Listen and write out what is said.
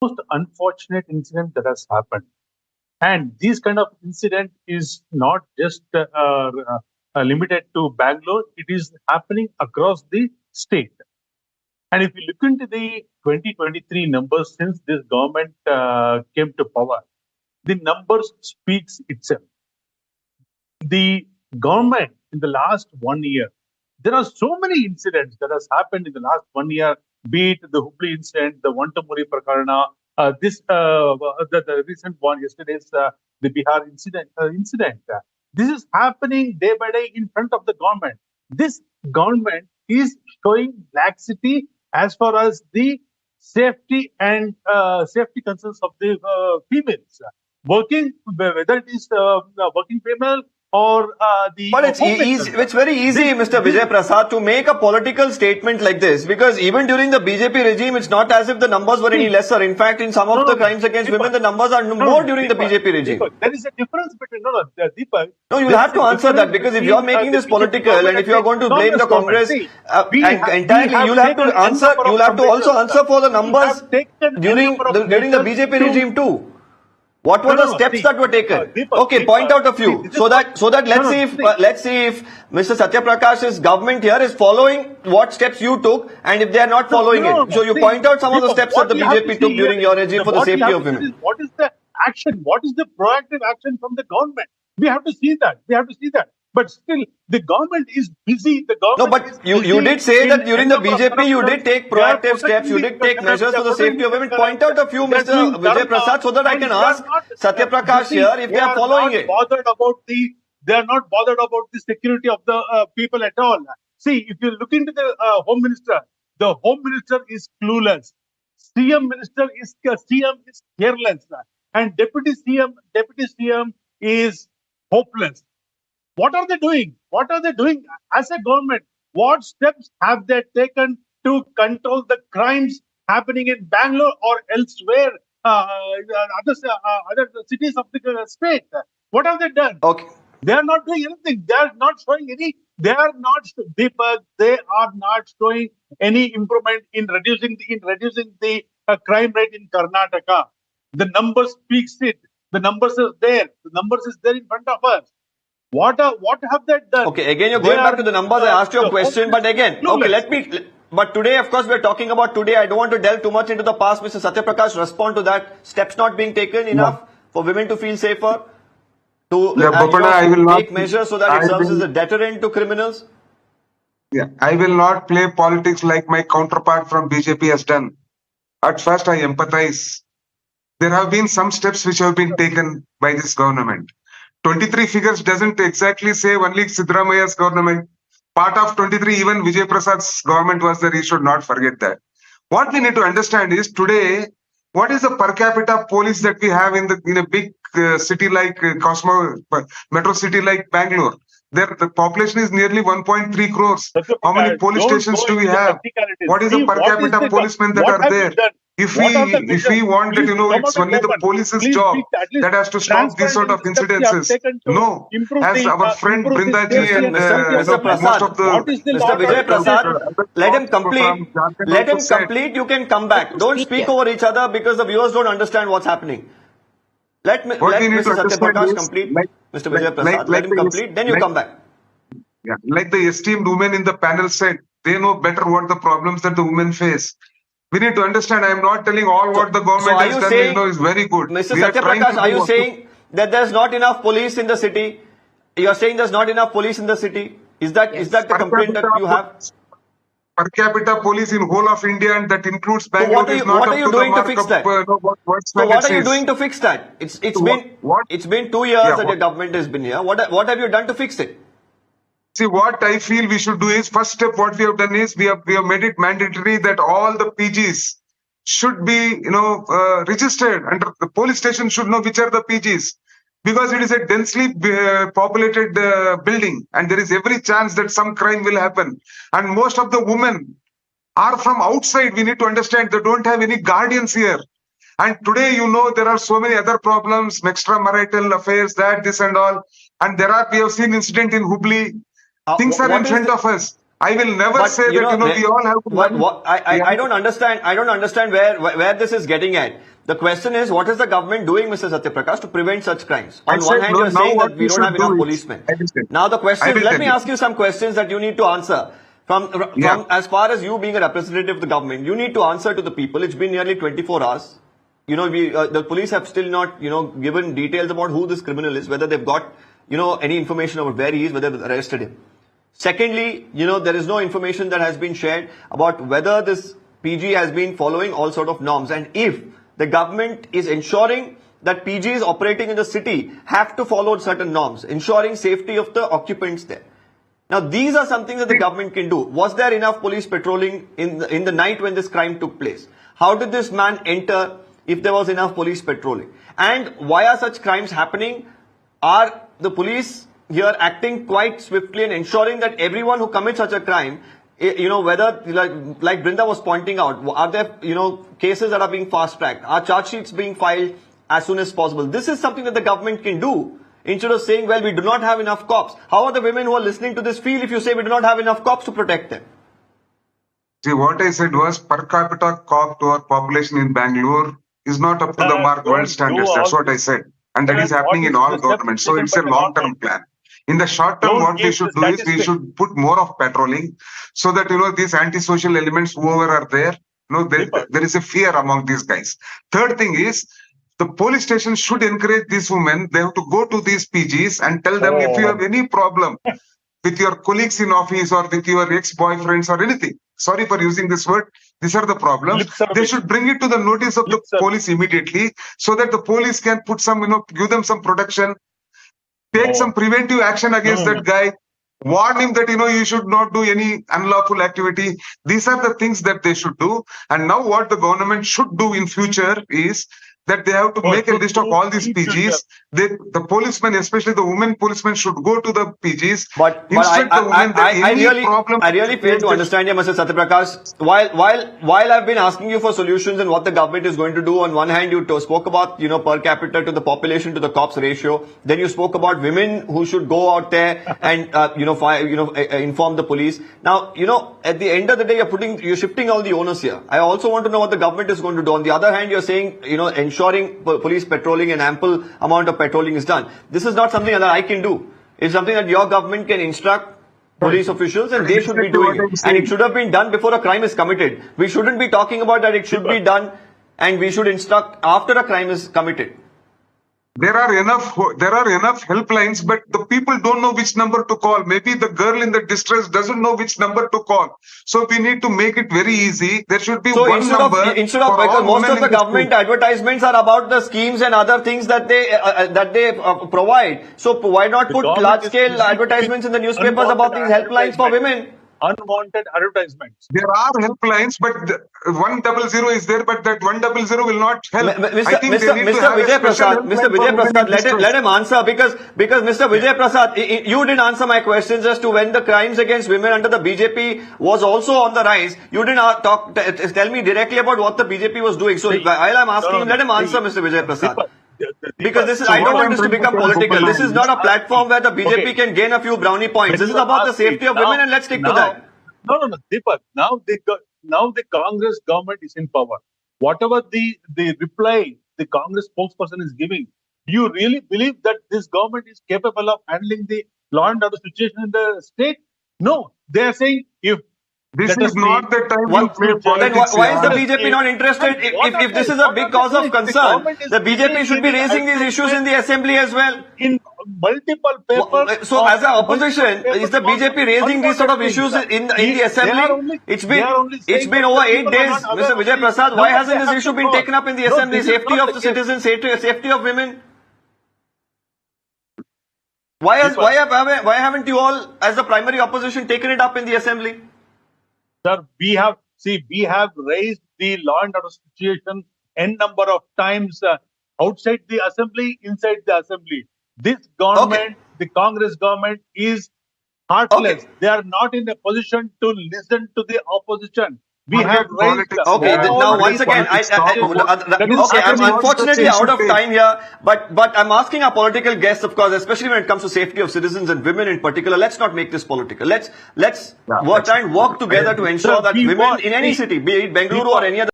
most unfortunate incident that has happened. And this kind of incident is not just limited to Bangalore, it is happening across the state. And if you look into the 2023 numbers since this government came to power, the numbers speaks itself. The government in the last 1 year, there are so many incidents that has happened in the last 1 year, be it the Hubli incident, the Vantamuri Prakarana, the recent one yesterday's the Bihar incident. This is happening day by day in front of the government. This government is showing laxity as far as the safety and safety concerns of the females working, whether it is working female or the. But it's very easy, Mr. Vijay Prasad, to make a political statement like this, because even during the BJP regime, it's not as if the numbers were any lesser. In fact, in some of the crimes against women, the numbers are more during the BJP regime. There is a difference between Deepak. No, you will have to answer that, because if you are making this political and if you are going to blame the Congress entirely, you will have to answer. You will have to also answer for the numbers during the BJP regime too. What were the steps that were taken? Okay, point out a few. So that let's see if Mr. Satya Prakash's government here is following what steps you took, and if they are not following it. So you point out some of the steps that the BJP took during your regime for the safety of women. What is the action? What is the proactive action from the government? We have to see that. But still, the government is busy. No, but you did say that during the BJP you did take proactive steps, you did take measures for the safety of women. Point out a few, Mr. Vijay Prasad, so that I can ask Satya Prakash here if they are following it. They are not bothered about the security of the people at all. See, if you look into the Home Minister is clueless. CM is careless, and Deputy CM is hopeless. What are they doing? As a government? What steps have they taken to control the crimes happening in Bangalore or elsewhere, other cities of the state? What have they done? Okay. They are not doing anything. They are not showing any. They are not showing any improvement in reducing the crime rate in Karnataka. The numbers speaks it. The numbers is there. The numbers is there in front of us. What have they done? Okay, again you're going back to the numbers. I asked you a question, but again, okay, but today, of course, we're talking about today. I don't want to delve too much into the past. Mr. Satya Prakash, respond to that. Steps not being taken enough for women to feel safer, to take measures so that it serves as a deterrent to criminals. Yeah, I will not play politics like my counterpart from BJP has done. At first, I empathize. There have been some steps which have been taken by this government. 23 figures doesn't exactly say only Siddaramaya's government. Part of 23, even Vijay Prasad's government was there. He should not forget that. What we need to understand is today, what is the per capita police that we have in a big city like metro city like Bangalore? There, the population is nearly 1.3 crores. How many police stations do we have? What is the per capita policemen that are there? If we want that, it's only the police's job that has to stop these sort of incidences. No, as our friend Brindaji and most of the... Mr. Vijay Prasad, let him complete. You can come back. Don't speak over each other because the viewers don't understand what's happening. Let Mr. Satya Prakash complete. Mr. Vijay Prasad, let him complete, then you come back. Yeah, like the esteemed women in the panel said, they know better what the problems that the women face. We need to understand, I am not telling all what the government has done, is very good. Mr. Satya Prakash, are you saying that there's not enough police in the city? You are saying there's not enough police in the city? Is that the complaint that you have? Per capita police in whole of India, and that includes Bangalore. So what are you doing to fix that? So what are you doing to fix that? It's been 2 years that the government has been here. What have you done to fix it? See, what I feel we should do is, first step what we have done is, we have made it mandatory that all the PGs should be, registered, and the police station should know which are the PGs. Because it is a densely populated building, and there is every chance that some crime will happen. And most of the women are from outside. We need to understand they don't have any guardians here. And today, there are so many other problems, extramarital affairs, this and all. And we have seen incident in Hubli. Things are in front of us. I will never But say that, we all have to learn. I don't understand. I don't understand where this is getting at. The question is, what is the government doing, Mr. Satyaprakash, to prevent such crimes? I On said, one hand, no, you're now saying what that we we don't should have do enough is, policemen. I will tell you. Now the I questions, will let tell me you. ask you some questions that you need to answer. Yeah. As far as you being a representative of the government, you need to answer to the people. It's been nearly 24 hours. The police have still not, given details about who this criminal is, whether they've got, any information about where he is, whether they've arrested him. Secondly, there is no information that has been shared about whether this PG has been following all sort of norms, and if the government is ensuring that PGs operating in the city have to follow certain norms, ensuring safety of the occupants there. Now, these are something that the government can do. Was there enough police patrolling in the night when this crime took place? How did this man enter if there was enough police patrolling? And why are such crimes happening? Are the police here acting quite swiftly and ensuring that everyone who commits such a crime, whether like Brinda was pointing out, are there, cases that are being fast tracked? Are charge sheets being filed as soon as possible? This is something that the government can do. Instead of saying, well, we do not have enough cops. How are the women who are listening to this feel if you say we do not have enough cops to protect them? See, what I said was per capita cop to our population in Bangalore is not up to the mark world standards. That's what I said. And that is happening in all governments. So it's a long-term plan. In the short term, what we should do is we should put more of patrolling so that, these antisocial elements, whoever are there, there is a fear among these guys. Third thing is, the police station should encourage these women. They have to go to these PGs and tell them if you have any problem with your colleagues in office or with your ex-boyfriends or anything. Sorry for using this word. These are the problems. They should bring it to the notice of the police immediately so that the police can put some, give them some protection, take some preventive action against that guy, warn him that, you should not do any unlawful activity. These are the things that they should do. And now what the government should do in future is that they have to make a list of all these PGs. The policemen, especially the women policemen, should go to the PGs. But I really fail to understand you, Mr. Satyaprakash. While I've been asking you for solutions and what the government is going to do, on one hand you spoke about per capita to the population to the cops ratio. Then you spoke about women who should go out there and inform the police. Now at the end of the day you're shifting all the onus here. I also want to know what the government is going to do. On the other hand, you're saying ensuring police patrolling and ample amount of patrolling is done. This is not something that I can do. It's something that your government can instruct police officials and they should be doing it. And it should have been done before a crime is committed. We shouldn't be talking about that it should be done and we should instruct after a crime is committed. There are enough helplines, but the people don't know which number to call. Maybe the girl in the distress doesn't know which number to call. So we need to make it very easy. There should be one number. Instead of because most of the government advertisements are about the schemes and other things that they provide. So why not put large scale advertisements in the newspapers about these helplines for women? Unwanted advertisements. There are helplines, but 100 is there, but that 100 will not help. Mr. Vijay Prasad, let him answer because Mr. Vijay Prasad, you didn't answer my questions as to when the crimes against women under the BJP was also on the rise. You didn't tell me directly about what the BJP was doing. So while I'm asking him, let him answer, Mr. Vijay Prasad. Because I don't want this to become political. This is not a platform where the BJP can gain a few brownie points. This is about the safety of women and let's stick to that. No, Deepak. Now the Congress government is in power. Whatever the reply the Congress spokesperson is giving, do you really believe that this government is capable of handling the law and order situation in the state? No. They are saying this is not the time to play politics. Then why is the BJP not interested? If this is a big cause of concern, the BJP should be raising these issues in the assembly as well. In multiple papers. So as an opposition, is the BJP raising these sort of issues in the assembly? It's been over 8 days, Mr. Vijay Prasad. Why hasn't this issue been taken up in the assembly? Safety of the citizens, safety of women. Why haven't you all, as the primary opposition, taken it up in the assembly? Sir, we have raised the law and order situation n number of times outside the assembly, inside the assembly. This government, the Congress government, is heartless. They are not in a position to listen to the opposition. We have raised. Okay, now once again, I'm unfortunately out of time here, but I'm asking our political guests, of course, especially when it comes to safety of citizens and women in particular. Let's not make this political. Let's try and work together to ensure that women in any city, be it Bengaluru or any other